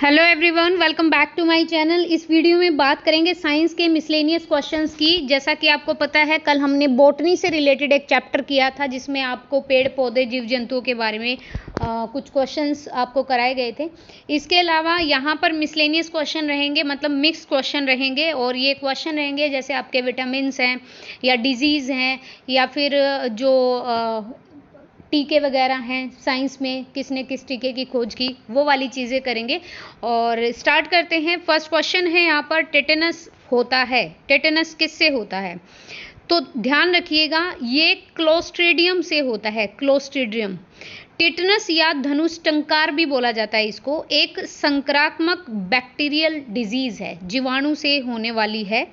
Hello everyone, welcome back to my channel. इस video में बात करेंगे साइंस के मिसलेनियस क्वेश्चंस की। जैसा कि आपको पता है, कल हमने बॉटनी से रिलेटेड एक चैप्टर किया था जिसमें आपको पेड़ पौधे जीव जंतुओं के बारे में कुछ क्वेश्चंस आपको कराए गए थे। इसके अलावा यहाँ पर मिसलेनियस क्वेश्चन रहेंगे, मतलब मिक्स क्वेश्चन रहेंगे। और ये क्वेश्चन रहेंगे जैसे आपके विटामिन्स हैं या डिजीज़ हैं या फिर जो टीके वगैरह हैं, साइंस में किसने किस टीके की खोज की, वो वाली चीज़ें करेंगे। और स्टार्ट करते हैं। फर्स्ट क्वेश्चन है यहाँ पर, टेटेनस होता है, टेटेनस किससे होता है? तो ध्यान रखिएगा, ये क्लोस्ट्रीडियम से होता है, क्लोस्ट्रीडियम। टेटनस या धनुष टंकार भी बोला जाता है इसको, एक संक्रामक बैक्टीरियल डिजीज है, जीवाणु से होने वाली है।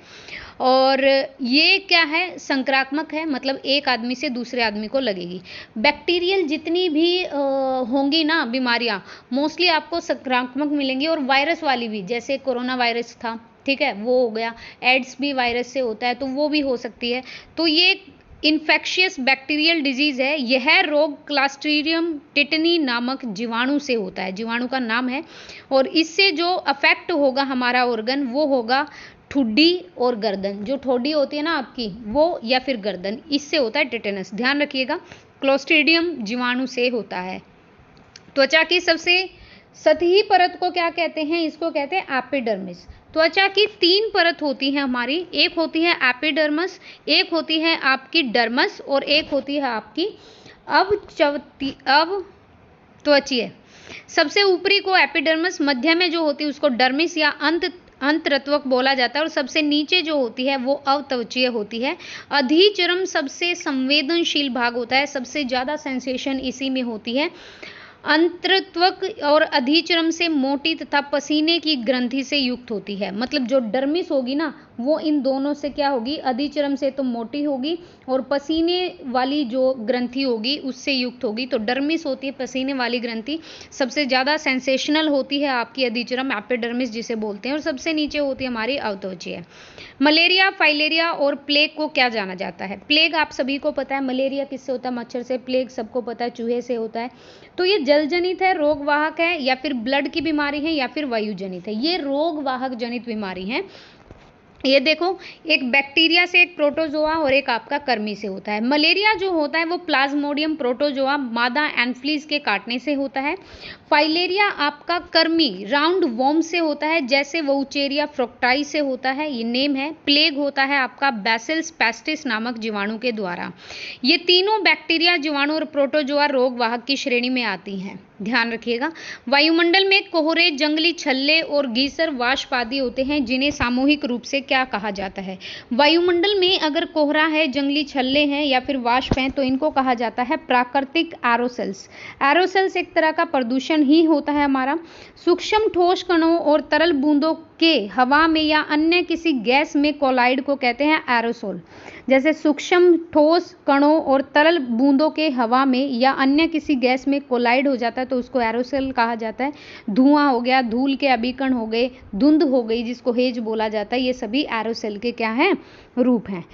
और ये क्या है, संक्रामक है, मतलब एक आदमी से दूसरे आदमी को लगेगी। बैक्टीरियल जितनी भी होंगी ना बीमारियां, मोस्टली आपको संक्रामक मिलेंगी। और वायरस वाली भी, जैसे कोरोना वायरस था, ठीक है, वो हो गया। एड्स भी वायरस से होता है, तो वो भी हो सकती है। तो ये इन्फेक्शियस बैक्टीरियल डिजीज है। यह रोग क्लॉस्ट्रीडियम टेटनी नामक जीवाणु से होता है, जीवाणु का नाम है। और इससे जो अफेक्ट होगा हमारा ऑर्गन, वो होगा ठुड्डी और गर्दन। जो ठोडी होती है ना आपकी, वो या फिर गर्दन, इससे होता है टेटेनस। ध्यान रखिएगा, क्लोस्ट्रीडियम जीवाणु से होता है। त्वचा की सबसे सतही परत को क्या कहते हैं? इसको कहते हैं एपिडर्मिस। त्वचा की 3 परत होती है हमारी, एक होती है एपिडर्मस, एक होती है आपकी डर्मस और एक होती है आपकी अब त्वचीय। सबसे ऊपरी को एपिडर्मस, मध्य में जो होती है उसको डर्मिस या अंतरत्वक बोला जाता है, और सबसे नीचे जो होती है वो अवत्वचीय होती है। अधिचर्म सबसे संवेदनशील भाग होता है, सबसे ज़्यादा सेंसेशन इसी में होती है। अंतरत्वक और अधिचर्म से मोटी तथा पसीने की ग्रंथि से युक्त होती है। मतलब जो डर्मिस होगी ना, वो इन दोनों से क्या होगी, अधिचर्म से तो मोटी होगी और पसीने वाली जो ग्रंथि होगी उससे युक्त होगी। तो डर्मिस होती है पसीने वाली ग्रंथि, सबसे ज़्यादा सेंसेशनल होती है आपकी अधिचर्म, एपिडर्मिस जिसे बोलते हैं। और सबसे नीचे होती है हमारी अवत्वचीय। मलेरिया, फाइलेरिया और प्लेग को क्या जाना जाता है? प्लेग आप सभी को पता है, मलेरिया किससे होता है? मच्छर से। प्लेग सबको पता है, चूहे से होता है। तो ये जलजनित है, रोगवाहक है, या फिर ब्लड की बीमारी है, या फिर वायुजनित है। ये रोगवाहक जनित बीमारी है। ये देखो, एक बैक्टीरिया से, एक प्रोटोजोआ और एक आपका कर्मी से होता है। मलेरिया जो होता है वो प्लाज्मोडियम प्रोटोजोआ मादा एनफ्लीज के काटने से होता है। फाइलेरिया आपका कर्मी राउंड वॉर्म से होता है, जैसे वोचेरिया फ्रोक्टाई से होता है, ये नेम है। प्लेग होता है आपका बैसिलस पेस्टिस नामक जीवाणु के द्वारा। ये तीनों बैक्टीरिया, जीवाणु और प्रोटोजोआ रोगवाहक की श्रेणी में आती हैं। ध्यान रखिएगा। वायुमंडल में कोहरे, जंगली छल्ले और गीसर वाष्प आदि होते हैं, जिन्हें सामूहिक रूप से क्या कहा जाता है? वायुमंडल में अगर कोहरा है, जंगली छल्ले हैं या फिर वाष्प हैं, तो इनको कहा जाता है प्राकृतिक एरोसल्स। एरोसल्स एक तरह का प्रदूषण ही होता है हमारा। सूक्ष्म ठोस कणों और तरल बूंदों के हवा में या अन्य किसी गैस में कोलाइड को कहते हैं एरोसोल। जैसे सूक्ष्म ठोस कणों और तरल बूंदों के हवा में या अन्य किसी गैस में कोलाइड हो जाता है तो उसको एरोसोल कहा जाता है। धुआं हो गया, धूल के अभिकण हो गए, धुंध हो गई जिसको हेज बोला जाता है, ये सभी एरोसोल के क्या हैं? रूप हैं।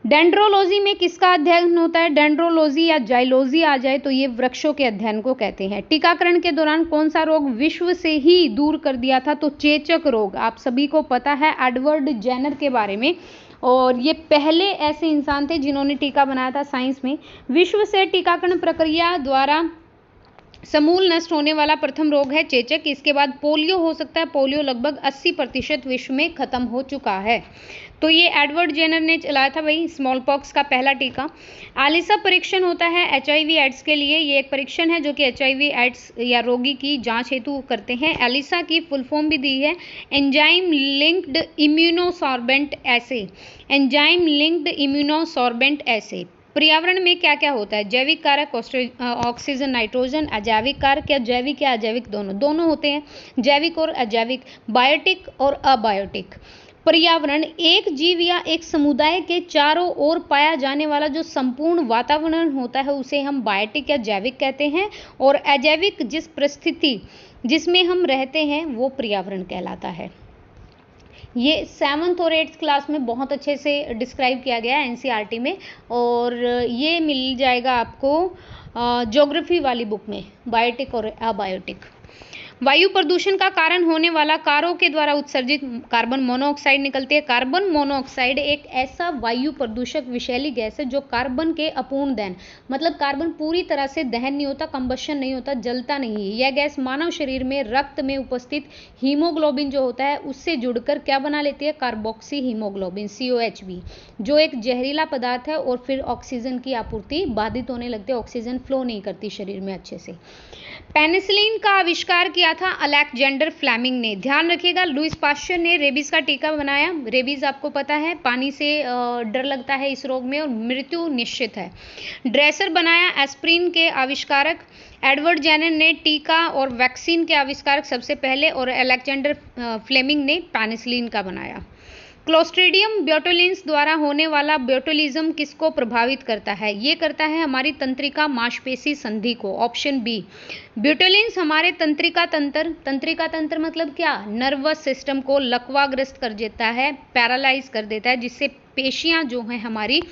डेंड्रोलॉजी में किसका अध्ययन होता है? डेंड्रोलॉजी या जाइलॉजी आ जाए तो ये वृक्षों के अध्ययन को कहते हैं। टीकाकरण के दौरान कौन सा रोग विश्व से ही दूर कर दिया था? तो चेचक रोग। आप सभी को पता है एडवर्ड जेनर के बारे में, और ये पहले ऐसे इंसान थे जिन्होंने टीका बनाया था साइंस में। विश्व से टीकाकरण प्रक्रिया द्वारा समूल नष्ट होने वाला प्रथम रोग है चेचक। इसके बाद पोलियो हो सकता है। पोलियो लगभग 80% विश्व में खत्म हो चुका है। तो ये एडवर्ड जेनर ने चलाया था भाई स्मॉल पॉक्स का पहला टीका। एलिसा परीक्षण होता है HIV एड्स के लिए। ये एक परीक्षण है जो कि HIV एड्स या रोगी की जांच हेतु करते हैं। एलिसा की फुल फॉर्म भी दी है, एंजाइम लिंक्ड इम्यूनोसॉर्बेंट एसे। एंजाइम लिंक्ड इम्यूनोसॉर्बेंट एसे। पर्यावरण में क्या क्या होता है? जैविक कारक, ऑक्सीजन, नाइट्रोजन। अजैविक कारक, या जैविक या अजैविक दोनों होते हैं, जैविक और अजैविक। बायोटिक और अबायोटिक। पर्यावरण एक जीव या एक समुदाय के चारों ओर पाया जाने वाला जो संपूर्ण वातावरण होता है उसे हम बायोटिक या जैविक कहते हैं। और अजैविक जिस परिस्थिति जिसमें हम रहते हैं वो पर्यावरण कहलाता है। ये 7th और 8th क्लास में बहुत अच्छे से डिस्क्राइब किया गया है NCERT में, और ये मिल जाएगा आपको ज्योग्राफी वाली बुक में, बायोटिक और अबायोटिक। वायु प्रदूषण का कारण होने वाला कारों के द्वारा उत्सर्जित कार्बन मोनोऑक्साइड निकलती है। कार्बन मोनोऑक्साइड एक ऐसा वायु प्रदूषक विषैली गैस है जो कार्बन के अपूर्ण दहन, मतलब कार्बन पूरी तरह से दहन नहीं होता, कंबशन नहीं होता, जलता नहीं है। यह गैस मानव शरीर में रक्त में उपस्थित हीमोग्लोबिन जो होता है उससे जुड़कर क्या बना लेती है, कार्बोक्सी हीमोग्लोबिन COHB, जो एक जहरीला पदार्थ है और फिर ऑक्सीजन की आपूर्ति बाधित होने लगती है, ऑक्सीजन फ्लो नहीं करती शरीर में अच्छे से। पेनिसिलिन का आविष्कार किया था अलेक्जेंडर फ्लेमिंग ने। ध्यान रखिएगा, लुईस पाश्चर ने रेबीज का टीका बनाया। रेबीज आपको पता है पानी से डर लगता है इस रोग में और मृत्यु निश्चित है। ड्रेसर बनाया एस्प्रिन के आविष्कारक। एडवर्ड जेनर ने टीका और वैक्सीन के आविष्कारक सबसे पहले, और अलेक्जेंडर फ्लेमिंग ने पेनिसिलिन का बनाया। क्लोस्ट्रीडियम ब्यूटोलिन्स द्वारा होने वाला ब्यूटोलिज्म किसको प्रभावित करता है? ये करता है हमारी तंत्रिका मांसपेशी संधि को, ऑप्शन बी। ब्यूटोलिन्स हमारे तंत्रिका तंत्र मतलब क्या, नर्वस सिस्टम को लकवाग्रस्त कर देता है, पैरालाइज कर देता है, जिससे पेशियां जो हैं हमारी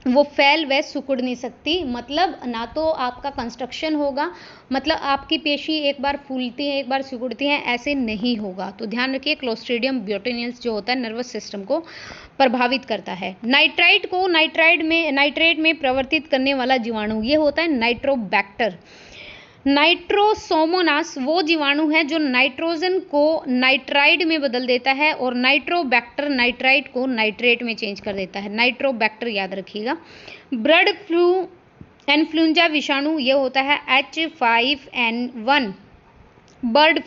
वो फैल व सिकुड़ नहीं सकती। मतलब ना तो आपका कंस्ट्रक्शन होगा, मतलब आपकी पेशी एक बार फूलती है एक बार सिकुड़ती है, ऐसे नहीं होगा। तो ध्यान रखिए, क्लोस्ट्रीडियम ब्यूटेनियल्स जो होता है नर्वस सिस्टम को प्रभावित करता है। नाइट्राइट को नाइट्रेट में परिवर्तित करने वाला जीवाणु ये होता है नाइट्रोबैक्टर। नाइट्रोसोमोनास वो जीवाणु है जो नाइट्रोजन को नाइट्राइड में बदल देता है और नाइट्रोबैक्टर नाइट्राइट को नाइट्रेट में चेंज कर देता है। नाइट्रोबैक्टर याद रखिएगा। बर्ड फ्लू इन्फ्लुएंजा विषाणु ये होता है H5N1। बर्ड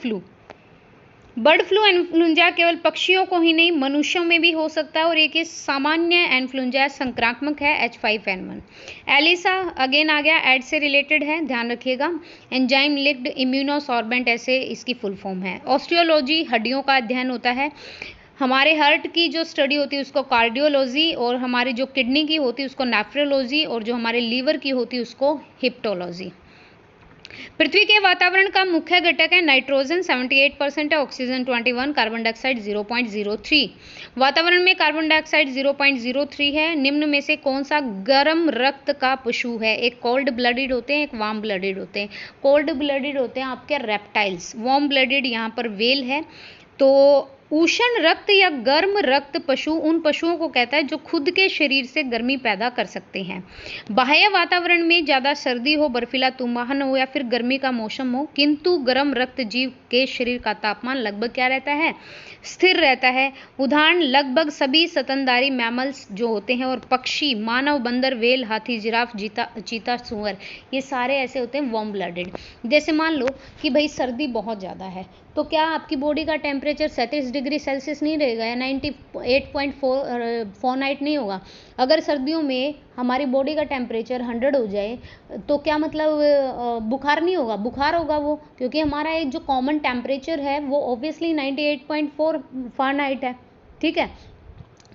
फ्लू इन्फ्लुएंजा केवल पक्षियों को ही नहीं मनुष्यों में भी हो सकता है और एक सामान्य इन्फ्लुएंजा संक्रामक है H5N1। एलिसा अगेन आ गया, एड से रिलेटेड है, ध्यान रखिएगा। एंजाइम लिंक्ड इम्यूनोसॉर्बेंट ऐसे इसकी फुल फॉर्म है। ऑस्टियोलॉजी हड्डियों का अध्ययन होता है। हमारे हार्ट की जो स्टडी होती है उसको कार्डियोलॉजी, और हमारी जो किडनी की होती है उसको नेफ्रोलॉजी, और जो हमारे लीवर की होती है उसको हिप्टोलॉजी। पृथ्वी के वातावरण का मुख्य घटक है नाइट्रोजन 78% है, ऑक्सीजन 21, कार्बन डाइऑक्साइड 0.03। वातावरण में कार्बन डाइऑक्साइड 0.03 है। निम्न में से कौन सा गर्म रक्त का पशु है? एक कोल्ड ब्लडेड होते हैं, एक वार्म ब्लडेड होते हैं। कोल्ड ब्लडेड होते हैं आपके रेप्टाइल्स, वार्म ब्लडेड यहाँ पर व्हेल है। तो उष्ण रक्त या गर्म रक्त पशु उन पशुओं को कहता है जो खुद के शरीर से गर्मी पैदा कर सकते हैं। बाह्य वातावरण में ज़्यादा सर्दी हो, बर्फीला तूफान हो या फिर गर्मी का मौसम हो, किंतु गर्म रक्त जीव के शरीर का तापमान लगभग क्या रहता है? स्थिर रहता है। उदाहरण लगभग सभी स्तनधारी मैमल्स जो होते हैं और पक्षी, मानव, बंदर, व्हेल, हाथी, जिराफ, चीता, सूअर, ये सारे ऐसे होते हैं वार्म ब्लडेड। जैसे मान लो कि भाई सर्दी बहुत ज़्यादा है, तो क्या आपकी बॉडी का टेम्परेचर 37 डिग्री सेल्सियस नहीं रहेगा या 98.4 फॉरनाइट नहीं होगा? अगर सर्दियों में हमारी बॉडी का टेम्परेचर 100 हो जाए तो क्या मतलब बुखार नहीं होगा? बुखार होगा वो, क्योंकि हमारा एक जो कॉमन टेम्परेचर है वो ऑब्वियसली 98.4 फॉरनाइट है, ठीक है।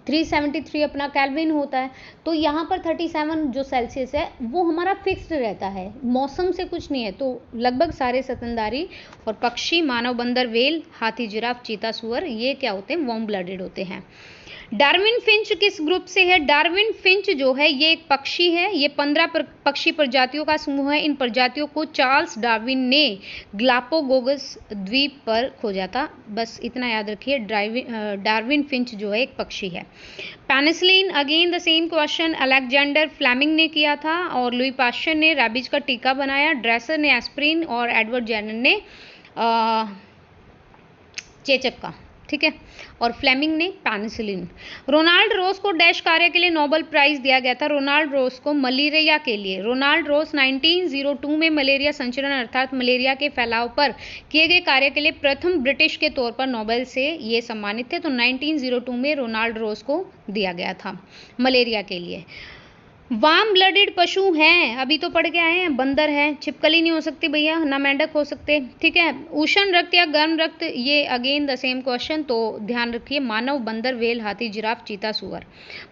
373 अपना केल्विन होता है। तो यहाँ पर 37 जो सेल्सियस है वो हमारा फिक्स्ड रहता है, मौसम से कुछ नहीं है। तो लगभग सारे स्तनधारी और पक्षी, मानव, बंदर, व्हेल, हाथी, जिराफ, चीता, सूअर, ये क्या होते हैं? वार्म ब्लडेड होते हैं। डार्विन फिंच किस ग्रुप से है? डार्विन फिंच जो है ये एक पक्षी है। ये 15 पक्षी प्रजातियों का समूह है। इन प्रजातियों को चार्ल्स डार्विन ने ग्लापागोस द्वीप पर खोजा था। बस इतना याद रखिए, डार्विन फिंच जो है एक पक्षी है। Penicillin again the same question, Alexander Fleming ने किया था और लुई पाश्चर ने रेबीज का टीका बनाया। ड्रेसर ने एस्प्रिन और एडवर्ड जेनर ने चेचक का, ठीक है, और फ्लेमिंग ने पेनिसिलिन। रोनाल्ड रोस को डैश कार्य के लिए नोबेल प्राइज दिया गया था? रोनाल्ड रोस को मलेरिया के लिए। रोनाल्ड रोस 1902 में मलेरिया संचरण अर्थात मलेरिया के फैलाव पर किए गए कार्य के लिए प्रथम ब्रिटिश के तौर पर नोबेल से ये सम्मानित थे। तो 1902 में रोनाल्ड रोस को दिया गया था मलेरिया के लिए। वार्म ब्लडेड पशु हैं, अभी तो पढ़ के आए हैं, बंदर है, छिपकली नहीं हो सकती भैया, ना मेंढक हो सकते, ठीक है। उष्ण रक्त या गर्म रक्त, ये अगेन द सेम क्वेश्चन, तो ध्यान रखिए, मानव, बंदर, व्हेल, हाथी, जिराफ, चीता, सूअर।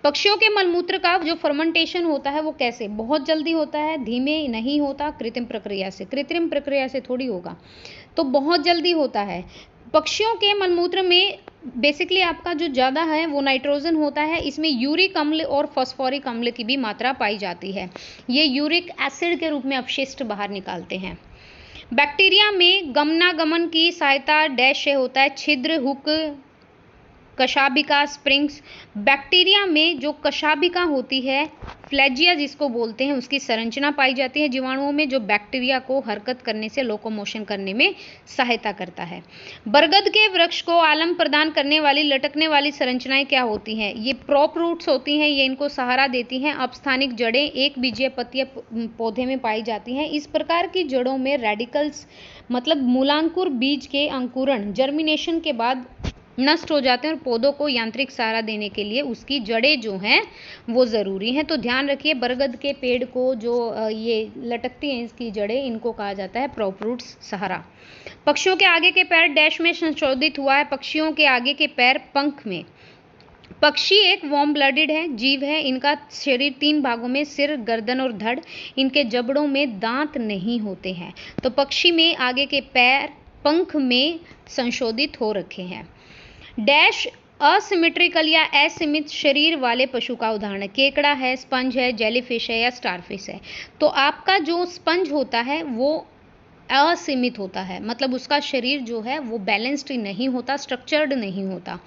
पक्षियों के मलमूत्र का जो फर्मेंटेशन होता है वो कैसे? बहुत जल्दी होता है, धीमे नहीं होता, कृत्रिम प्रक्रिया से। कृत्रिम प्रक्रिया से थोड़ी होगा, तो बहुत जल्दी होता है। पक्षियों के मलमूत्र में बेसिकली आपका जो ज़्यादा है वो नाइट्रोजन होता है। इसमें यूरिक अम्ल और फॉस्फोरिक अम्ल की भी मात्रा पाई जाती है। ये यूरिक एसिड के रूप में अपशिष्ट बाहर निकालते हैं। बैक्टीरिया में गमनागमन की सहायता डैश से होता है, छिद्र, हुक, कशाभिका, स्प्रिंग्स। बैक्टीरिया में जो कशाभिका होती है, फ्लैजिया जिसको बोलते हैं, उसकी संरचना पाई जाती है जीवाणुओं में, जो बैक्टीरिया को हरकत करने से लोकोमोशन करने में सहायता करता है। बरगद के वृक्ष को आलम प्रदान करने वाली लटकने वाली संरचनाएं क्या होती हैं? ये प्रॉप रूट्स होती हैं, ये इनको सहारा देती हैं। अपस्थानिक जड़ें एक बीजीय पत्तीय पौधे में पाई जाती हैं। इस प्रकार की जड़ों में रेडिकल्स मतलब मूलांकुर बीज के अंकुरण जर्मिनेशन के बाद नष्ट हो जाते हैं और पौधों को यांत्रिक सहारा देने के लिए उसकी जड़ें जो हैं वो ज़रूरी हैं। तो ध्यान रखिए, बरगद के पेड़ को जो ये लटकती हैं इसकी जड़ें, इनको कहा जाता है प्रॉप रूट्स, सहारा। पक्षियों के आगे के पैर डैश में संशोधित हुआ है। पक्षियों के आगे के पैर पंख में। पक्षी एक वार्म ब्लडेड है, जीव है। इनका शरीर 3 भागों में, सिर, गर्दन और धड़। इनके जबड़ों में दांत नहीं होते हैं। तो पक्षी में आगे के पैर पंख में संशोधित हो रखे हैं। डैश असिमेट्रिकल या असीमित शरीर वाले पशु का उदाहरण है। केकड़ा है, स्पंज है, जेलीफिश है या स्टारफिश है। तो आपका जो स्पंज होता है वो असीमित होता है, मतलब उसका शरीर जो है वो बैलेंस्ड नहीं होता, स्ट्रक्चर्ड नहीं होता।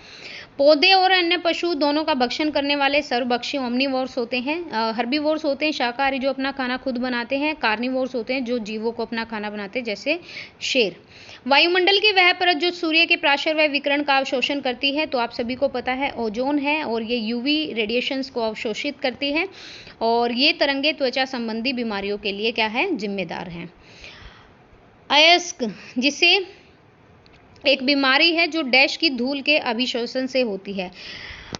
पौधे और अन्य पशु दोनों का भक्षण करने वाले सर्वभक्षी ओमनिवोर्स होते हैं। हर्बीवोर्स होते हैं शाकाहारी जो अपना खाना खुद बनाते हैं। कार्निवोर्स होते हैं जो जीवों को अपना खाना बनाते हैं, जैसे शेर। वायुमंडल की वह परत जो सूर्य के प्राशर व विकिरण का अवशोषण करती है, तो आप सभी को पता है ओजोन है, और ये यूवी रेडिएशंस को अवशोषित करती है, और ये तरंगे त्वचा संबंधी बीमारियों के लिए क्या है, जिम्मेदार हैं। अयस्क, जिसे एक बीमारी है जो डैश की धूल के अभिशोषण से होती है।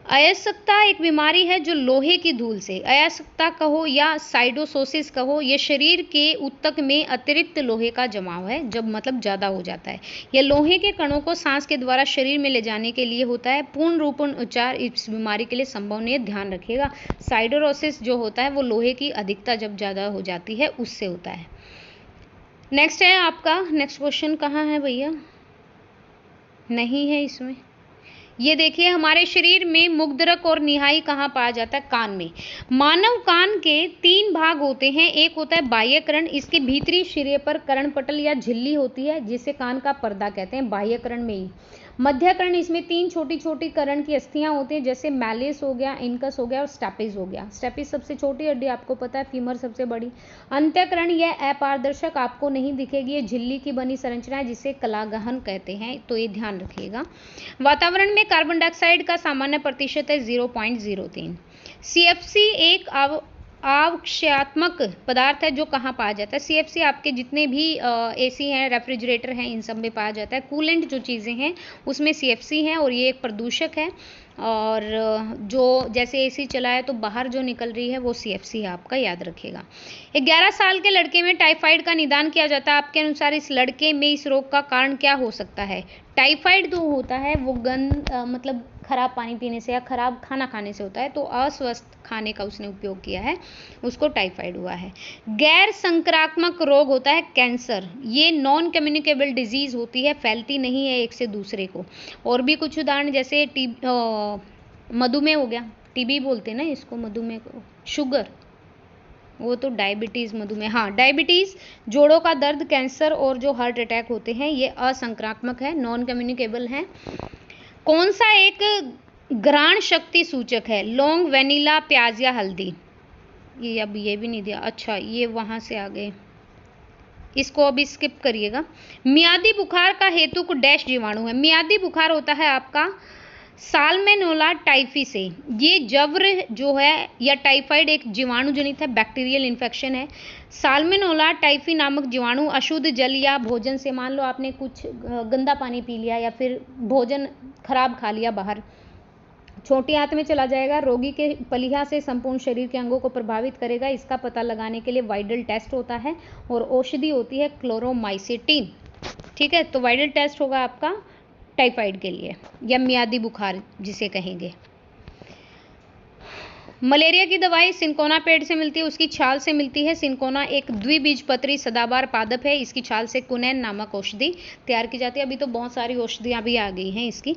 अयस्कता एक बीमारी है जो लोहे की धूल से, अयस्कता कहो या साइडोसोसिस कहो, ये शरीर के ऊतक में अतिरिक्त लोहे का जमाव है, जब मतलब ज़्यादा हो जाता है। यह लोहे के कणों को सांस के द्वारा शरीर में ले जाने के लिए होता है। पूर्ण रूपन उपचार इस बीमारी के लिए संभव नहीं है, ध्यान रखिएगा। साइडोरोसिस जो होता है वो लोहे की अधिकता जब ज़्यादा हो जाती है उससे होता है। नेक्स्ट है आपका, नेक्स्ट क्वेश्चन कहाँ है भैया, नहीं है इसमें। ये देखिए, हमारे शरीर में मुग्धरक और निहाई कहाँ पाया जाता है, कान में। मानव कान के 3 भाग होते हैं। एक होता है बाह्यकर्ण, इसके भीतरी सिरे पर कर्णपटल या झिल्ली होती है जिसे कान का पर्दा कहते हैं, बाह्यकर्ण में ही। मध्यकर्ण, इसमें 3 छोटी छोटी कर्ण की अस्थियां होती हैं, जैसे मैलिस हो गया, इनकस हो गया और स्टेपिस हो गया। स्टेपिस सबसे छोटी हड्डी आपको पता है, फीमर सबसे बड़ी। अंत्यकर्ण यह अपारदर्शक आपको नहीं दिखेगी, ये झिल्ली की बनी संरचना है जिसे कलागहन कहते हैं, तो ये ध्यान रखिएगा। वातावरण में कार्बन डाइऑक्साइड का सामान्य प्रतिशत है 0.03। CFC एक आवक्षयात्मक पदार्थ है जो कहाँ पाया जाता है। CFC आपके जितने भी AC हैं, रेफ्रिजरेटर हैं, इन सब में पाया जाता है। कूलेंट जो चीज़ें हैं उसमें CFC है, और ये एक प्रदूषक है। और जो जैसे AC चला है तो बाहर जो निकल रही है वो CFC है आपका, याद रखिएगा। 11 साल के लड़के में टाइफाइड का निदान किया जाता है। आपके अनुसार इस लड़के में इस रोग का कारण क्या हो सकता है? टाइफाइड जो होता है वो मतलब खराब पानी पीने से या खराब खाना खाने से होता है, तो अस्वस्थ खाने का उसने उपयोग किया है, उसको टाइफाइड हुआ है। गैर संक्रामक रोग होता है कैंसर, ये नॉन कम्युनिकेबल डिजीज होती है, फैलती नहीं है एक से दूसरे को। और भी कुछ उदाहरण जैसे मधुमेह हो गया, TB बोलते हैं ना इसको, मधुमेह को। शुगर, वो तो डायबिटीज़, मधुमेह, हाँ डायबिटीज़। जोड़ों का दर्द, कैंसर और जो हार्ट अटैक होते हैं ये असंक्रामक है, नॉन कम्युनिकेबल है। कौन सा एक घ्राण शक्ति सूचक है? लौंग, वेनिला, प्याज या हल्दी? ये अब ये भी नहीं दिया, अच्छा ये वहाँ से आ गए, इसको अभी स्किप करिएगा। मियादी बुखार का हेतु को डैश जीवाणु है। मियादी बुखार होता है आपका साल्मोनेला टाइफी से। ये जवर जो है या टाइफाइड एक जीवाणु जनित है, बैक्टीरियल इन्फेक्शन है। साल्मोनेला टाइफी नामक जीवाणु अशुद्ध जल या भोजन से, मान लो आपने कुछ गंदा पानी पी लिया या फिर भोजन खराब खा लिया बाहर, छोटी आंत में चला जाएगा, रोगी के पलिहा से संपूर्ण शरीर के अंगों को प्रभावित करेगा। इसका पता लगाने के लिए वाइडल टेस्ट होता है और औषधि होती है क्लोरोमाइसिटिन। ठीक है, तो वाइडल टेस्ट होगा आपका टाइफाइड के लिए या मियादी बुखार जिसे कहेंगे। मलेरिया की दवाई सिनकोना पेड़ से मिलती है, उसकी छाल से मिलती है। सिनकोना एक द्विबीजपत्री सदाबहार पादप है, इसकी छाल से कुनैन नामक औषधि तैयार की जाती है। अभी तो बहुत सारी औषधियाँ भी आ गई हैं इसकी।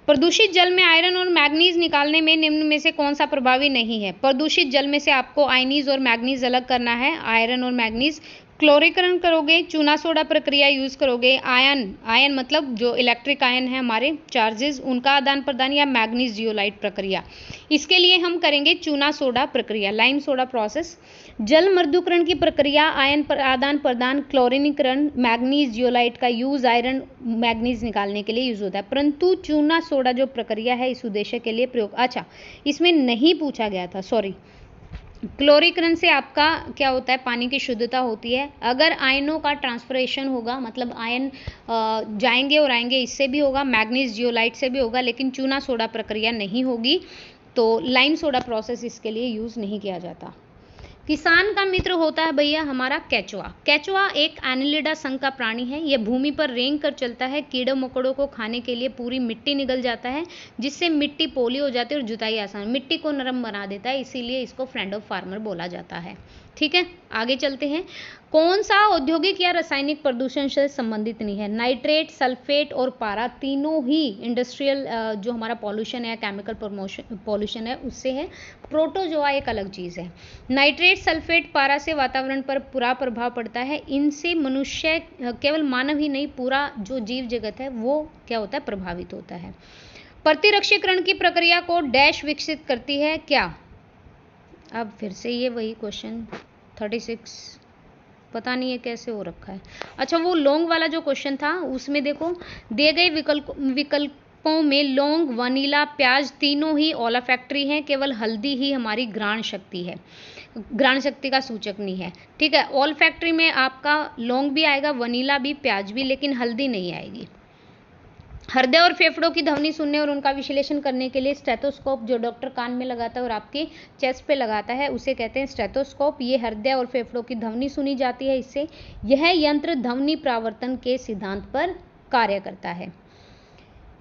प्रदूषित जल में आयरन और मैग्नीज निकालने में निम्न में से कौन सा प्रभावी नहीं है? प्रदूषित जल में से आपको आयनीज और मैग्नीज अलग करना है, आयरन और मैग्नीज। क्लोरीकरण करोगे, चूना सोडा प्रक्रिया यूज़ करोगे, आयन मतलब जो इलेक्ट्रिक आयन है हमारे चार्जेस, उनका आदान प्रदान, या मैग्नीज जियोलाइट प्रक्रिया। इसके लिए हम करेंगे चूना सोडा प्रक्रिया, लाइम सोडा प्रोसेस। जल मर्दूकरण की प्रक्रिया, आयन पर आदान प्रदान, क्लोरीनीकरण, मैग्नीज जियोलाइट का यूज़ आयरन मैग्नीज निकालने के लिए यूज़ होता है, परंतु चूना सोडा जो प्रक्रिया है इस उद्देश्य के लिए प्रयोग, अच्छा इसमें नहीं पूछा गया था, सॉरी। क्लोरीकरण से आपका क्या होता है, पानी की शुद्धता होती है। अगर आयनों का ट्रांसफरेशन होगा, मतलब आयन जाएंगे और आएंगे, इससे भी होगा, मैग्नीज जियोलाइट से भी होगा, लेकिन चूना सोडा प्रक्रिया नहीं होगी, तो लाइम सोडा प्रोसेस इसके लिए यूज़ नहीं किया जाता। किसान का मित्र होता है भैया हमारा केचुआ। केचुआ एक एनिलिडा संघ का प्राणी है। यह भूमि पर रेंग कर चलता है। कीड़े मकोड़ों को खाने के लिए पूरी मिट्टी निगल जाता है, जिससे मिट्टी पोली हो जाती है और जुताई आसान, मिट्टी को नरम बना देता है, इसीलिए इसको फ्रेंड ऑफ फार्मर बोला जाता है। ठीक है, आगे चलते हैं। कौन सा औद्योगिक या रासायनिक प्रदूषण से संबंधित नहीं है? नाइट्रेट, सल्फेट और पारा तीनों ही इंडस्ट्रियल जो हमारा पॉल्यूशन है, केमिकल पॉल्यूशन है, उससे है। प्रोटोजोआ एक अलग चीज़ है। नाइट्रेट, सल्फेट, पारा से वातावरण पर बुरा प्रभाव पड़ता है। इनसे मनुष्य, केवल मानव ही नहीं, पूरा जो जीव जगत है वो क्या होता है, प्रभावित होता है। प्रतिरक्षीकरण की प्रक्रिया को डैश विकसित करती है क्या? अब फिर से ये वही क्वेश्चन 36, पता नहीं है कैसे हो रखा है। अच्छा, वो लौंग वाला जो क्वेश्चन था उसमें देखो, दिए गए विकल्पों में लौंग, वनीला, प्याज तीनों ही ओलाफैक्टरी हैं, केवल हल्दी ही हमारी घ्राण शक्ति है, घ्राण शक्ति का सूचक नहीं है। ठीक है, ओलाफैक्टरी में आपका लौंग भी आएगा, वनीला भी, प्याज भी, लेकिन हल्दी नहीं आएगी। हृदय और फेफड़ों की ध्वनि सुनने और उनका विश्लेषण करने के लिए स्टेथोस्कोप, जो डॉक्टर कान में लगाता है और आपके चेस्ट पे लगाता है, उसे कहते हैं स्टेथोस्कोप। ये हृदय और फेफड़ों की ध्वनि सुनी जाती है इससे। यह यंत्र ध्वनि प्रावर्तन के सिद्धांत पर कार्य करता है।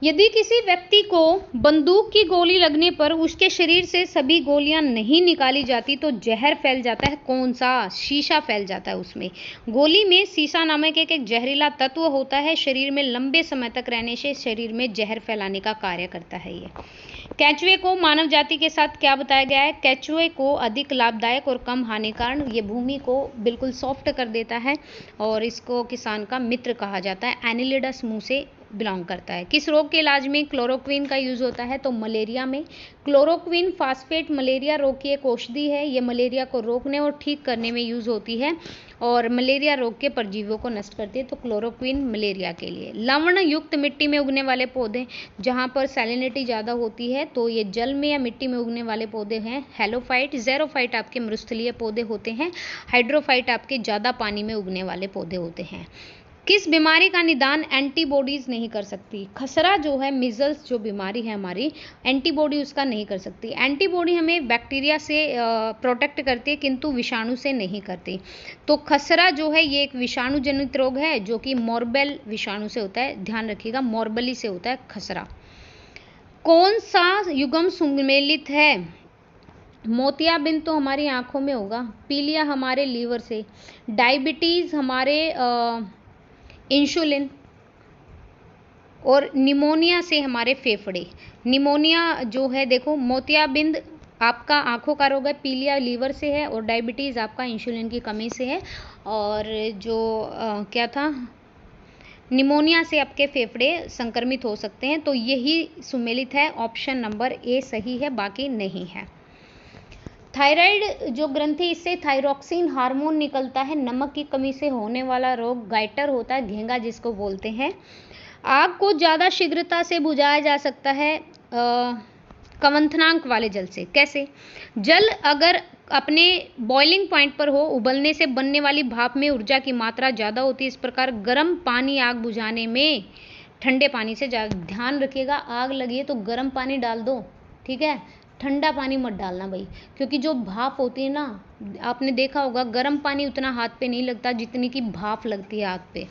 यदि किसी व्यक्ति को बंदूक की गोली लगने पर उसके शरीर से सभी गोलियां नहीं निकाली जाती तो जहर फैल जाता है। कौन सा? शीशा फैल जाता है उसमें। गोली में सीसा नामक एक जहरीला तत्व होता है, शरीर में लंबे समय तक रहने से शरीर में जहर फैलाने का कार्य करता है ये। केंचुए को मानव जाति के साथ क्या बताया गया है? केंचुए को अधिक लाभदायक और कम हानिकारक, ये भूमि को बिल्कुल सॉफ्ट कर देता है और इसको किसान का मित्र कहा जाता है। एनिलिडा समूह से बिलोंग करता है। किस रोग के इलाज में क्लोरोक्विन का यूज होता है? तो मलेरिया में। क्लोरोक्विन फास्फेट मलेरिया रोग की एक औषधि है। ये मलेरिया को रोकने और ठीक करने में यूज होती है और मलेरिया रोग के परजीवियों को नष्ट करती है। तो क्लोरोक्विन मलेरिया के लिए। लवण युक्त मिट्टी में उगने वाले पौधे, जहाँ पर सैलिनिटी ज़्यादा होती है, तो ये जल में या मिट्टी में उगने वाले पौधे हैं हेलोफाइट। ज़ेरोफाइट आपके मृस्थलीय पौधे होते हैं। हाइड्रोफाइट आपके ज़्यादा पानी में उगने वाले पौधे होते हैं। किस बीमारी का निदान एंटीबॉडीज नहीं कर सकती? खसरा जो है, मिजल्स जो बीमारी है हमारी, एंटीबॉडी उसका नहीं कर सकती। एंटीबॉडी हमें बैक्टीरिया से प्रोटेक्ट करती है किंतु विषाणु से नहीं करती। तो खसरा जो है ये एक विषाणु जनित रोग है जो कि मोरबेल विषाणु से होता है, ध्यान रखिएगा, मोरबली से होता है खसरा। कौन सा युग्म सुमेलित है? मोतियाबिंद तो हमारी आंखों में होगा, पीलिया हमारे लीवर से, डायबिटीज़ हमारे इंसुलिन, और निमोनिया से हमारे फेफड़े। निमोनिया जो है देखो, मोतियाबिंद आपका आंखों का रोग है, पीलिया लीवर से है और डायबिटीज़ आपका इंसुलिन की कमी से है, और जो क्या था, निमोनिया से आपके फेफड़े संक्रमित हो सकते हैं। तो यही सुमेलित है, ऑप्शन नंबर ए सही है, बाकी नहीं है। थायराइड जो ग्रंथि, इससे थायरोक्सिन हार्मोन निकलता है। नमक की कमी से होने वाला रोग गाइटर होता है, घेंगा जिसको बोलते हैं। आग को ज़्यादा शीघ्रता से बुझाया जा सकता है कवंथनांक वाले जल से। कैसे? जल अगर अपने बॉइलिंग पॉइंट पर हो, उबलने से बनने वाली भाप में ऊर्जा की मात्रा ज़्यादा होती है। इस प्रकार गर्म पानी आग बुझाने में ठंडे पानी से ज़्यादा, ध्यान रखिएगा, आग लगी है तो गर्म पानी डाल दो, ठीक है, ठंडा पानी मत डालना भाई, क्योंकि जो भाप होती है ना, आपने देखा होगा गर्म पानी उतना हाथ पे नहीं लगता जितनी की भाप लगती है हाथ पे।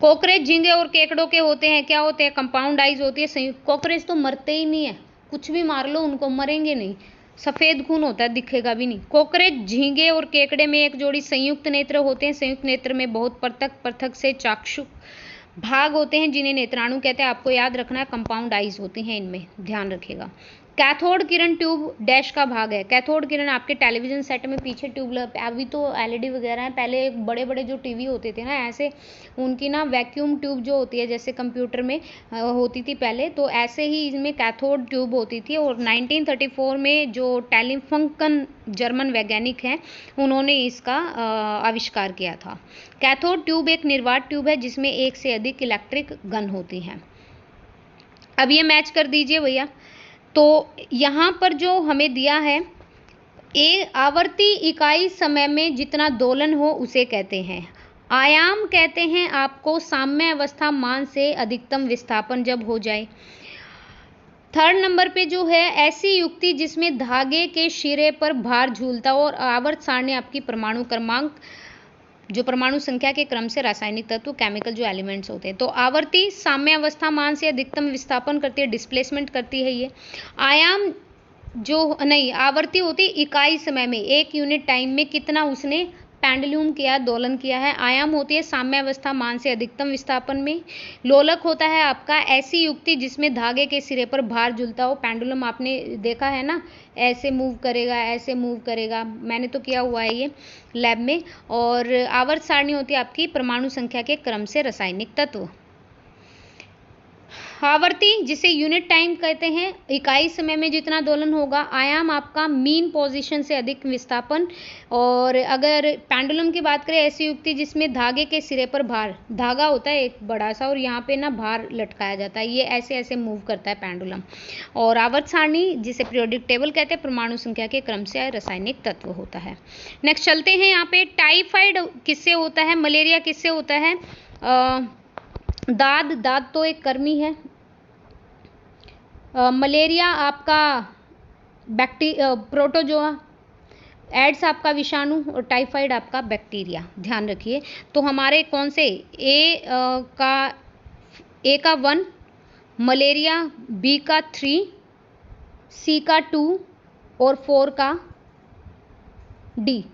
कॉकरोच झींगे और केकड़ों के होते हैं, क्या होते हैं? कंपाउंड आइज होती है, संयुक्त। कॉकरोच तो मरते ही नहीं है, कुछ भी मार लो उनको, मरेंगे नहीं, सफ़ेद खून होता है, दिखेगा भी नहीं। कॉकरोच झींगे और केकड़े में एक जोड़ी संयुक्त नेत्र होते हैं। संयुक्त नेत्र में बहुत पृथक पृथक से चाक्षुष भाग होते हैं जिन्हें नेत्राणु कहते हैं। आपको याद रखना है, कंपाउंड आइज होती हैं इनमें, ध्यान रखिएगा। कैथोड किरण ट्यूब डैश का भाग है। कैथोड किरण आपके टेलीविजन सेट में पीछे ट्यूब, अभी तो एलईडी वगैरह है, पहले बड़े बड़े जो टीवी होते थे ना ऐसे, उनकी ना वैक्यूम ट्यूब जो होती है जैसे कंप्यूटर में होती थी पहले, तो ऐसे ही इसमें कैथोड ट्यूब होती थी। और 1934 में जो टेलीफंकन जर्मन वैज्ञानिक हैं उन्होंने इसका आविष्कार किया था। कैथोड ट्यूब एक निर्वात ट्यूब है जिसमें एक से अधिक इलेक्ट्रिक गन होती हैं। अब ये मैच कर दीजिए भैया। तो यहाँ पर जो हमें दिया है, आवर्ती इकाई समय में जितना दोलन हो उसे कहते हैं। आयाम कहते हैं आपको साम्य अवस्था मान से अधिकतम विस्थापन जब हो जाए। थर्ड नंबर पे जो है ऐसी युक्ति जिसमें धागे के शिरे पर भार झूलता हो। और आवर्त सारणी आपकी परमाणु क्रमांक, जो परमाणु संख्या के क्रम से रासायनिक तत्व, केमिकल जो एलिमेंट्स होते हैं। तो आवर्ती साम्य अवस्था मान से अधिकतम विस्थापन करती है, डिस्प्लेसमेंट करती है ये। आयाम जो नहीं, आवर्ती होती इकाई समय में, एक यूनिट टाइम में कितना उसने पेंडुलम किया, दोलन किया है। आयाम होती है साम्य अवस्था मान से अधिकतम विस्थापन में। लोलक होता है आपका ऐसी युक्ति जिसमें धागे के सिरे पर भार झूलता हो। पेंडुलम आपने देखा है ना, ऐसे मूव करेगा, ऐसे मूव करेगा, मैंने तो किया हुआ है ये लैब में। और आवर्त सारणी होती है आपकी परमाणु संख्या के क्रम से रासायनिक तत्व। आवर्ती जिसे यूनिट टाइम कहते हैं, इकाई समय में जितना दोलन होगा। आयाम आपका मीन पोजीशन से अधिक विस्थापन। और अगर पेंडुलम की बात करें, ऐसी युक्ति जिसमें धागे के सिरे पर भार, धागा होता है एक बड़ा सा और यहाँ पे ना भार लटकाया जाता है, ये ऐसे ऐसे मूव करता है पेंडुलम। और आवर्त सारणी जिसे पीरियोडिक टेबल कहते हैं, परमाणु संख्या के क्रम से रासायनिक तत्व होता है। नेक्स्ट चलते हैं यहाँ पे, टाइफाइड किससे होता है, मलेरिया किससे होता है। दाद तो एक कर्मी है। मलेरिया आपका प्रोटोजोआ, एड्स आपका विषाणु और टाइफाइड आपका बैक्टीरिया, ध्यान रखिए। तो हमारे कौन से ए का 1, मलेरिया बी का 3, सी का 2 और 4 का डी।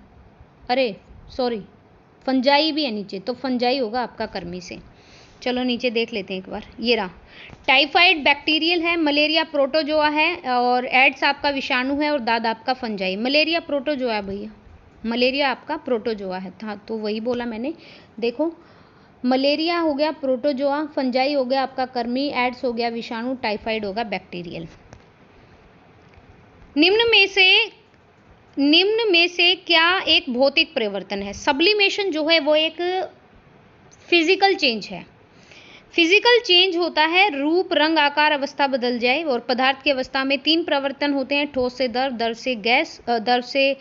अरे सॉरी, फंजाई भी है नीचे, तो फंजाई होगा आपका कर्मी से। चलो नीचे देख लेते हैं एक बार, ये रहा। टाइफाइड बैक्टीरियल है, मलेरिया प्रोटोजोआ है और एड्स आपका विषाणु है और दाद आपका फंजाई। मलेरिया प्रोटोजोआ है भैया, मलेरिया आपका प्रोटोजोआ है। हाँ तो वही बोला मैंने, देखो मलेरिया हो गया प्रोटोजोआ, फंजाई हो गया आपका कर्मी, एड्स हो गया विषाणु, टाइफाइड होगा बैक्टीरियल। निम्न में से क्या एक भौतिक परिवर्तन है। सब्लिमेशन जो है वो एक फिजिकल चेंज है। फिजिकल चेंज होता है रूप, रंग, आकार, अवस्था बदल जाए। और पदार्थ की अवस्था में 3 परिवर्तन होते हैं, ठोस से द्रव, द्रव से गैस, द्रव से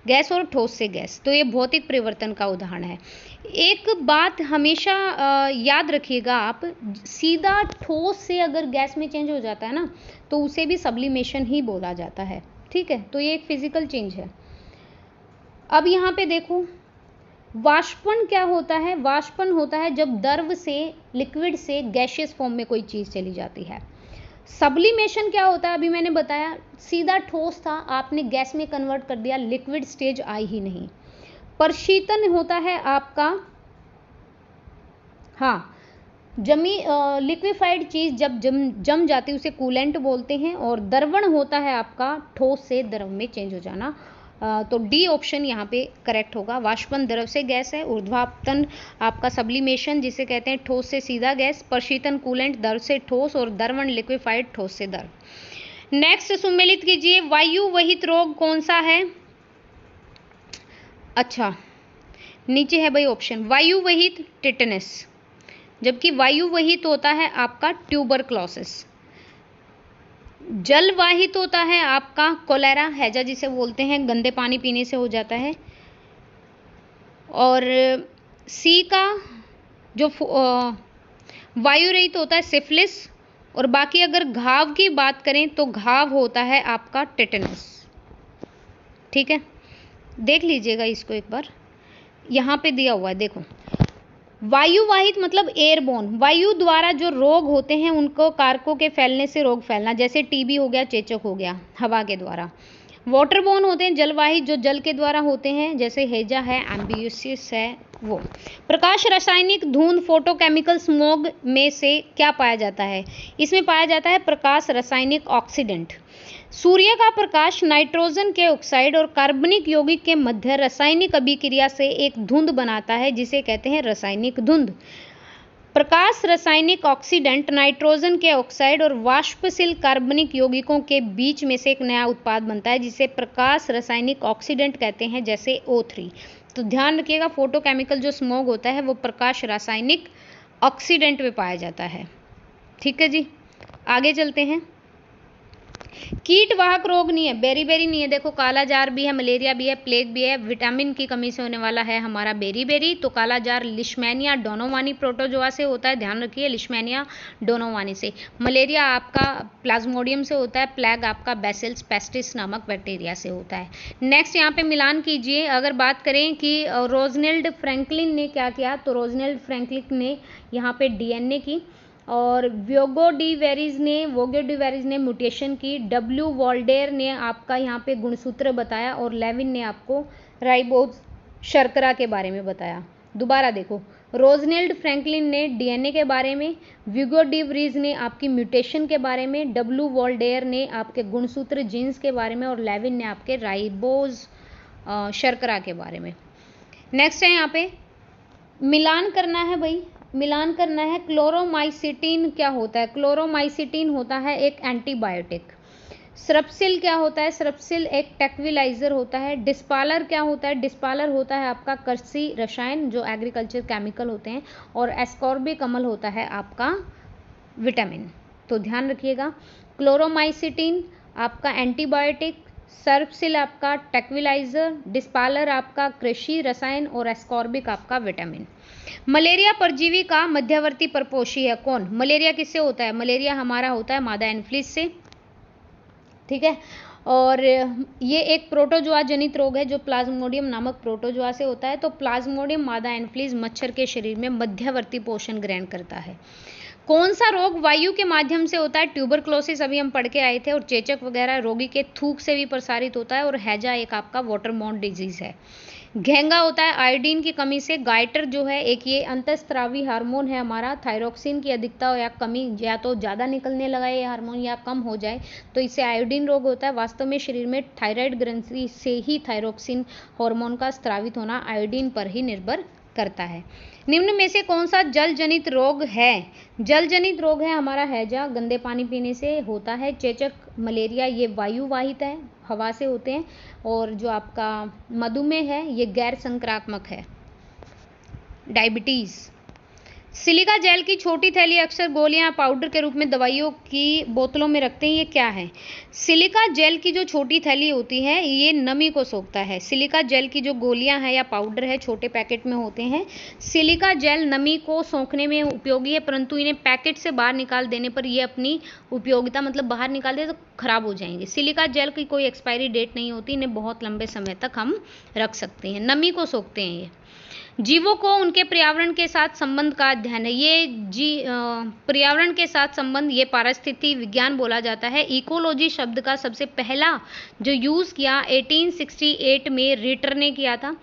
गैस और ठोस से गैस। तो ये भौतिक परिवर्तन का उदाहरण है। एक बात हमेशा याद रखिएगा आप, सीधा ठोस से अगर गैस में चेंज हो जाता है ना तो उसे भी सब्लिमेशन ही बोला जाता है, ठीक है। तो ये एक फिजिकल चेंज है। अब यहाँ पे देखो, वाष्पन क्या होता है। वाष्पन होता है जब द्रव से, लिक्विड से गैसियस फॉर्म में कोई चीज़ चली जाती है। सब्लिमेशन क्या होता है, अभी मैंने बताया, सीधा ठोस था आपने गैस में कन्वर्ट कर दिया, लिक्विड स्टेज आई ही नहीं। प्रशीतन होता है आपका, हाँ, लिक्विफाइड चीज़ जब जम जाती है उसे कूलेंट बोलते हैं। और द्रवण होता है आपका ठोस से द्रव में चेंज हो जाना। तो डी ऑप्शन यहाँ पे करेक्ट होगा। वाष्पन द्रव से गैस है, ऊर्ध्वापतन आपका सब्लिमेशन जिसे कहते हैं ठोस से सीधा गैस, प्रशीतन कूलेंट द्रव से ठोस और द्रवण लिक्विफाइड ठोस से द्रव। नेक्स्ट सुमेलित कीजिए, वायु वहित रोग कौन सा है। अच्छा नीचे है भाई ऑप्शन, वायु वहित टिटनेस, जबकि वायु वहित होता है आपका ट्यूबरक्लोसिस। जलवाहित होता है आपका कोलेरा, हैजा जिसे बोलते हैं, गंदे पानी पीने से हो जाता है। और सी का जो वायु रहित होता है सिफिलिस। और बाकी अगर घाव की बात करें तो घाव होता है आपका टेटनस, ठीक है। देख लीजिएगा इसको एक बार, यहाँ पे दिया हुआ है देखो, वायुवाहित मतलब एयरबोर्न, वायु द्वारा जो रोग होते हैं उनको कारकों के फैलने से रोग फैलना, जैसे टीबी हो गया, चेचक हो गया हवा के द्वारा। वाटर बोर्न होते हैं जलवाहित, जो जल के द्वारा होते हैं, जैसे हेजा है, एम्बियसिस है वो। प्रकाश रासायनिक धुंध फोटोकेमिकल स्मॉग में से क्या पाया जाता है? इसमें पाया जाता है प्रकाश रासायनिक ऑक्सीडेंट। सूर्य का प्रकाश नाइट्रोजन के ऑक्साइड और कार्बनिक यौगिक के मध्य रासायनिक अभिक्रिया से एक धुंध बनाता है जिसे कहते हैं रासायनिक धुंध। प्रकाश रासायनिक ऑक्सीडेंट नाइट्रोजन के ऑक्साइड और वाष्पशील कार्बनिक यौगिकों के बीच में से एक नया उत्पाद बनता है जिसे प्रकाश रासायनिक ऑक्सीडेंट कहते हैं, जैसे O3। तो ध्यान रखिएगा, फोटोकेमिकल जो स्मॉग होता है वो प्रकाश रासायनिक ऑक्सीडेंट में पाया जाता है। ठीक है जी, आगे चलते हैं। कीटवाहक रोग नहीं है, बेरीबेरी नहीं है, देखो काला जार भी है, मलेरिया भी है, प्लेग भी है, विटामिन की कमी से होने वाला है हमारा बेरीबेरी। तो काला जार लिशमैनिया डोनोवानी प्रोटोजोआ से होता है, ध्यान रखिए, लिशमैनिया डोनोवानी से। मलेरिया आपका प्लाज्मोडियम से होता है, प्लेग आपका बैसिलस पेस्टिस नामक बैक्टीरिया से होता है। नेक्स्ट यहाँ पे मिलान कीजिए। अगर बात करें कि रोजनेल्ड फ्रैंकलिन ने क्या किया, तो रोजनेल्ड फ्रैंकलिन ने यहाँ पे डीएनए की, और वोगो डी वेरिज ने म्यूटेशन की, डब्ल्यू वॉल्डेर ने आपका यहाँ पे गुणसूत्र बताया, और लेविन ने आपको राइबोज शर्करा के बारे में बताया। दोबारा देखो, रोजनेल्ड फ्रैंकलिन ने डीएनए के बारे में, वोगो डी वेरिज ने आपकी म्यूटेशन के बारे में, डब्ल्यू वॉल्डेर ने आपके गुणसूत्र जीन्स के बारे में, और लेविन ने आपके राइबोज शर्करा के बारे में। नेक्स्ट है यहाँ पे मिलान करना है भाई, मिलान करना है। क्लोरोमाइसिटीन क्या होता है? क्लोरोमाइसिटीन होता है एक एंटीबायोटिक। स्रप्सिल क्या होता है? स्रप्सिल एक टेक्विलाइजर होता है। डिस्पालर क्या होता है? डिस्पालर होता है आपका कृषि रसायन जो एग्रीकल्चर केमिकल होते हैं, और एस्कॉर्बिक अम्ल होता है आपका विटामिन। तो ध्यान रखिएगा, क्लोरोमाइसिटीन आपका एंटीबायोटिक, सर्पसिल आपका टेक्विलाइजर, डिस्पालर आपका कृषि रसायन, और एस्कॉर्बिक आपका विटामिन। मलेरिया परजीवी का मध्यवर्ती परपोषी है कौन? मलेरिया किससे होता है? मलेरिया हमारा होता है मादा एनफ्लिस से। ठीक है, और ये एक प्रोटोजोआ जनित रोग है जो प्लाज्मोडियम नामक प्रोटोजोआ से होता है। तो प्लाज्मोडियम मादा एनफ्लिस मच्छर के शरीर में मध्यवर्ती पोषण ग्रहण करता है। कौन सा रोग वायु के माध्यम से होता है? ट्यूबरक्लोसिस अभी हम पढ़ के आए थे, और चेचक वगैरह रोगी के थूक से भी प्रसारित होता है, और हैजा एक आपका वाटरबोर्न डिजीज है। घेंगा होता है आयोडीन की कमी से। गाइटर जो है एक ये अंतःस्रावी हार्मोन है हमारा, थायरोक्सिन की अधिकता या कमी, या तो ज़्यादा निकलने लगा ये हार्मोन या कम हो जाए तो इससे आयोडीन रोग होता है। वास्तव में शरीर में थायराइड ग्रंथि से ही थायरोक्सिन हार्मोन का स्रावित होना आयोडीन पर ही निर्भर करता है। निम्न में से कौन सा जल जनित रोग है? जल जनित रोग है हमारा हैजा, गंदे पानी पीने से होता है। चेचक, मलेरिया ये वायु वाहित है, हवा से होते हैं। और जो आपका मधुमेह है ये गैर संक्रामक है। डायबिटीज। सिलिका जेल की छोटी थैली अक्सर गोलियां पाउडर के रूप में दवाइयों की बोतलों में रखते हैं, ये क्या है? सिलिका जेल की जो छोटी थैली होती है ये नमी को सोखता है। सिलिका जेल की जो गोलियां हैं या पाउडर है छोटे पैकेट में होते हैं, सिलिका जेल नमी को सोखने में उपयोगी है, परंतु इन्हें पैकेट से बाहर निकाल देने पर ये अपनी उपयोगिता मतलब बाहर निकाल दे तो खराब हो जाएंगे। सिलिका जेल की कोई एक्सपायरी डेट नहीं होती, इन्हें बहुत लंबे समय तक हम रख सकते हैं, नमी को सोखते हैं ये। जीवों को उनके पर्यावरण के साथ संबंध का अध्ययन है। ये पर्यावरण के साथ संबंध ये पारिस्थितिकी विज्ञान बोला जाता है। इकोलॉजी शब्द का सबसे पहला जो यूज़ किया 1868 में रिटर ने किया था।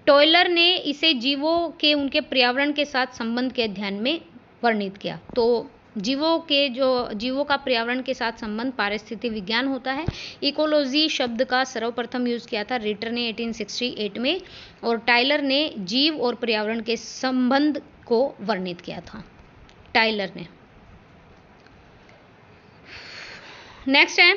टॉयलर ने इसे जीवों के उनके पर्यावरण के साथ संबंध के अध्ययन में वर्णित किया। तो जीवों का पर्यावरण के साथ संबंध पारिस्थितिकी विज्ञान होता है। इकोलॉजी शब्द का सर्वप्रथम यूज किया था रिटर ने 1868 में, और टायलर ने जीव और पर्यावरण के संबंध को वर्णित किया था, टायलर ने। नेक्स्ट है,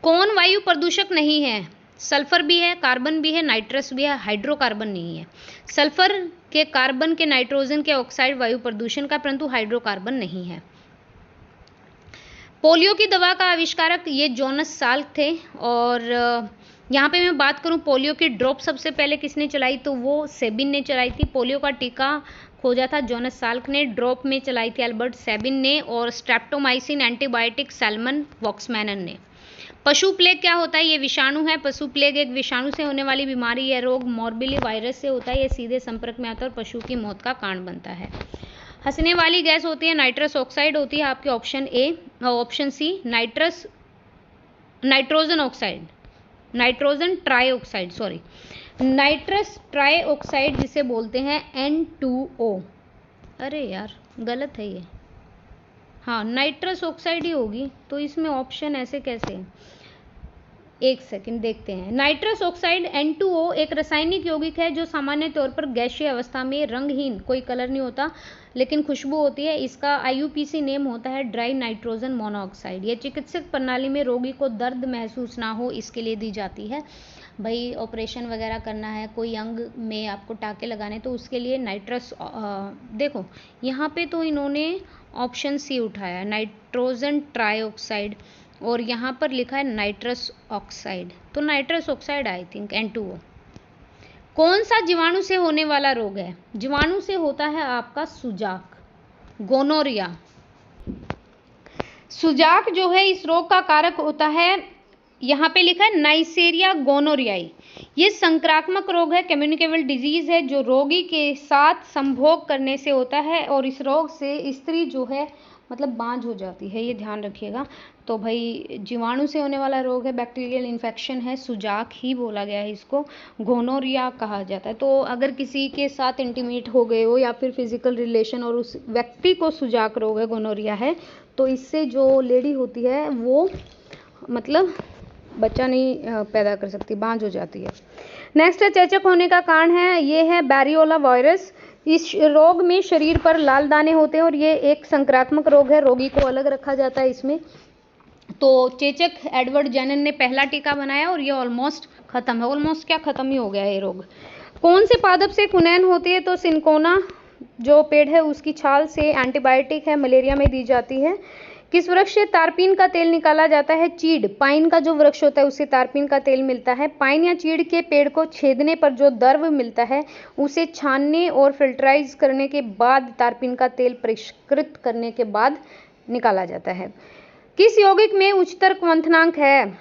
कौन वायु प्रदूषक नहीं है? सल्फर भी है, कार्बन भी है, नाइट्रस भी है, हाइड्रोकार्बन नहीं है। सल्फर के, कार्बन के, नाइट्रोजन के ऑक्साइड वायु प्रदूषण का, परंतु हाइड्रोकार्बन नहीं है। पोलियो की दवा का आविष्कारक ये जोनस साल्क थे। और यहाँ पे मैं बात करूँ पोलियो की ड्रॉप सबसे पहले किसने चलाई, तो वो सेबिन ने चलाई थी। पोलियो का टीका खोजा था जोनस साल्क ने, ड्रॉप में चलाई थी अल्बर्ट सेबिन ने, और स्ट्रेप्टोमाइसिन एंटीबायोटिक सैल्मन वॉक्समैनन ने। पशु प्लेग क्या होता है? ये विषाणु है। पशु प्लेग एक विषाणु से होने वाली बीमारी है, रोग मोरबिली वायरस से होता है। ये सीधे संपर्क में आता है और पशु की मौत का कारण बनता है। हंसने वाली गैस होती है नाइट्रस ऑक्साइड होती है आपके option A, option C nitrogen oxide. Nitrogen trioxide, sorry, nitrous trioxide जिसे बोलते हैं N2O। अरे यार गलत है ये, हाँ नाइट्रस ऑक्साइड ही होगी, तो इसमें ऑप्शन ऐसे कैसे है? एक सेकंड देखते हैं। नाइट्रस ऑक्साइड N2O एक रासायनिक यौगिक है जो सामान्य तौर पर गैसीय अवस्था में रंगहीन, कोई कलर नहीं होता लेकिन खुशबू होती है। इसका IUPAC नेम होता है ड्राई नाइट्रोजन मोनोऑक्साइड। यह चिकित्सक प्रणाली में रोगी को दर्द महसूस ना हो इसके लिए दी जाती है। भाई ऑपरेशन वगैरह करना है, कोई अंग में आपको टाके लगाने, तो उसके लिए नाइट्रस देखो यहाँ पे तो इन्होंने ऑप्शन सी उठाया, नाइट्रोजन ट्राईऑक्साइड, और यहाँ पर लिखा है नाइट्रस ऑक्साइड, तो nitrous oxide I think N2O। कौन सा जीवाणु से होने वाला रोग है? जीवाणु से होता है आपका सुजाक, गोनोरिया। सुजाक जो है इस रोग का कारक होता है, यहाँ पे लिखा है नाइसेरिया गोनोरियाई। ये संक्रामक रोग है, कम्युनिकेबल डिजीज है जो रोगी के साथ संभोग करने से होता है, और इस रोग से स्त्री जो है मतलब बांझ हो जाती है, ये ध्यान रखिएगा। तो भाई जीवाणु से होने वाला रोग है, बैक्टीरियल इन्फेक्शन है, सुजाक ही बोला गया है इसको, गोनोरिया कहा जाता है। तो अगर किसी के साथ इंटीमेट हो गए हो या फिर फिजिकल रिलेशन और उस व्यक्ति को सुजाक रोग है, गोनोरिया है, तो इससे जो लेडी होती है वो मतलब बच्चा नहीं पैदा कर सकती, बांझ हो जाती है। नेक्स्ट है चेचक होने का कारण है, ये है बैरियोला वायरस। इस रोग में शरीर पर लाल दाने होते हैं और ये एक संक्रामक रोग है, रोगी को अलग रखा जाता है इसमें। तो चेचक एडवर्ड जेनर ने पहला टीका बनाया और ये ऑलमोस्ट खत्म है, ऑलमोस्ट क्या खत्म ही हो गया है ये रोग। कौन से पादप से कुनैन होती है? तो सिनकोना जो पेड़ है उसकी छाल से एंटीबायोटिक है, मलेरिया में दी जाती है। किस वृक्ष से तारपीन का तेल निकाला जाता है? चीड़, पाइन का जो वृक्ष होता है उससे तारपीन का तेल मिलता है। पाइन या चीड़ के पेड़ को छेदने पर जो द्रव मिलता है उसे छानने और फिल्टराइज करने के बाद तारपीन का तेल परिष्कृत करने के बाद निकाला जाता है। किस यौगिक में उच्चतर क्वथनांक है?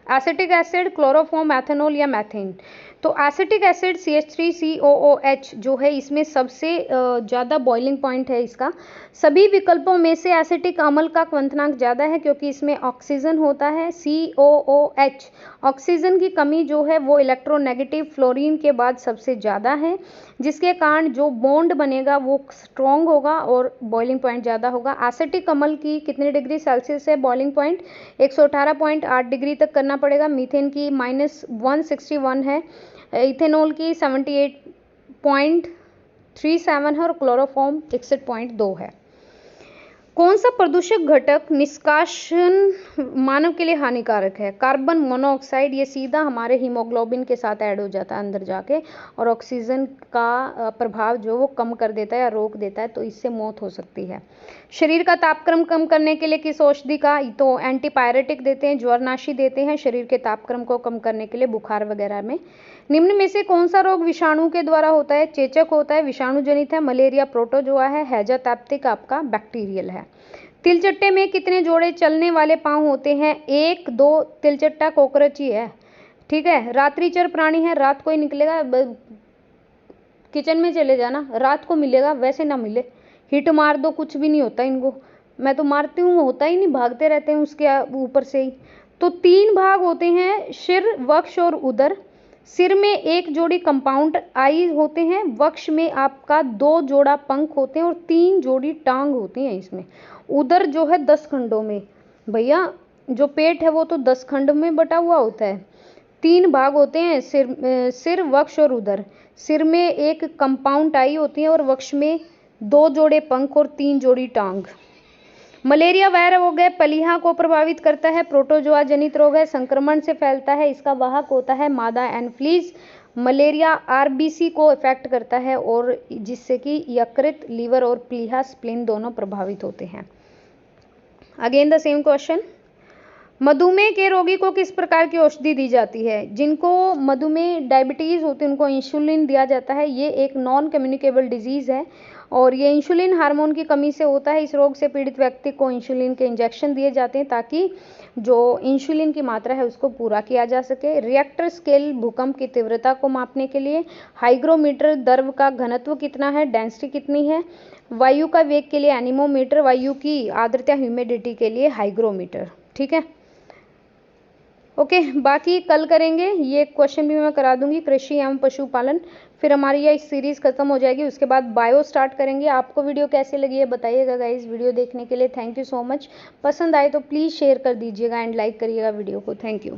एसिटिक एसिड, क्लोरोफॉर्म, एथेनॉल या मैथेन? तो एसिटिक एसिड CH3COOH जो है इसमें सबसे ज़्यादा बॉइलिंग पॉइंट है इसका। सभी विकल्पों में से एसिटिक अम्ल का क्वथनांक ज़्यादा है क्योंकि इसमें ऑक्सीजन होता है। COOH ऑक्सीजन की कमी जो है वो इलेक्ट्रोनेगेटिव फ्लोरीन के बाद सबसे ज़्यादा है, जिसके कारण जो बॉन्ड बनेगा वो स्ट्रॉन्ग होगा और बॉइलिंग पॉइंट ज़्यादा होगा। एसिटिक अम्ल की कितने डिग्री सेल्सियस है बॉइलिंग पॉइंट? 118.8 डिग्री तक करना पड़ेगा। मीथेन की -161 है, इथेनॉल की 78.37 है और क्लोरोफॉर्म 61.2 है। कौन सा प्रदूषक घटक निष्कासन मानव के लिए हानिकारक है? कार्बन मोनोऑक्साइड, ये सीधा हमारे हीमोग्लोबिन के साथ ऐड हो जाता है अंदर जाके और ऑक्सीजन का प्रभाव जो वो कम कर देता है या रोक देता है, तो इससे मौत हो सकती है। शरीर का तापक्रम कम करने के लिए किस औषधि का? तो एंटीपायरेटिक देते हैं, ज्वरनाशी देते हैं शरीर के तापक्रम को कम करने के लिए बुखार वगैरह में। निम्न में से कौन सा रोग विषाणु के द्वारा होता है? चेचक होता है, विषाणु जनित है। मलेरिया प्रोटोजोआ है, हैजा तैप्टिक आपका बैक्टीरियल है। तिलचट्टे में कितने जोड़े चलने वाले पांव होते हैं? 1, 2। तिलचट्टा कॉकरोच ही है, ठीक है। रात्रिचर प्राणी है, रात को ही निकलेगा, किचन में चले जाना रात को मिलेगा, वैसे ना मिले। हिट मार दो कुछ भी नहीं होता इनको, मैं तो मारती हूँ होता ही नहीं, भागते रहते हैं उसके ऊपर से ही। तो 3 भाग होते हैं, सिर, वक्ष और उदर। सिर में 1 जोड़ी कंपाउंड आई होते हैं, वक्ष में आपका 2 जोड़ा पंख होते हैं और 3 जोड़ी टांग होती हैं इसमें। उदर जो है 10 खंडों में, भैया जो पेट है वो तो 10 खंड में बटा हुआ होता है। 3 भाग होते हैं, सिर, वक्ष और उदर। सिर में 1 कंपाउंड आई होती है और वक्ष में 2 जोड़े पंख और 3 जोड़ी टांग। मलेरिया वह रोग है पलीहा को प्रभावित करता है, प्रोटोजोआ जनित रोग है, संक्रमण से फैलता है, इसका वाहक होता है मादा एनफ्लीज। मलेरिया RBC को इफेक्ट करता है और जिससे कि यकृत, लीवर और प्लीहा स्प्लीन दोनों प्रभावित होते हैं। अगेन द सेम क्वेश्चन, मधुमेह के रोगी को किस प्रकार की औषधि दी जाती है? जिनको मधुमेह डायबिटीज़ होती है उनको इंसुलिन दिया जाता है। ये एक नॉन कम्युनिकेबल डिजीज़ है और ये इंसुलिन हार्मोन की कमी से होता है। इस रोग से पीड़ित व्यक्ति को इंसुलिन के इंजेक्शन दिए जाते हैं ताकि जो इंसुलिन की मात्रा है उसको पूरा किया जा सके। रिएक्टर स्केल भूकंप की तीव्रता को मापने के लिए, हाइग्रोमीटर द्रव का घनत्व कितना है, डेंसिटी कितनी है, वायु का वेग के लिए एनीमोमीटर, वायु की आर्द्रता ह्यूमिडिटी के लिए हाइग्रोमीटर, ठीक है। ओके, बाकी कल करेंगे, ये क्वेश्चन भी मैं करा दूंगी, कृषि एवं पशुपालन। फिर हमारी ये सीरीज खत्म हो जाएगी, उसके बाद बायो स्टार्ट करेंगे। आपको वीडियो कैसे लगी है बताइएगा गाइस। वीडियो देखने के लिए थैंक यू सो मच। पसंद आए तो प्लीज़ शेयर कर दीजिएगा एंड लाइक करिएगा वीडियो को। Thank you.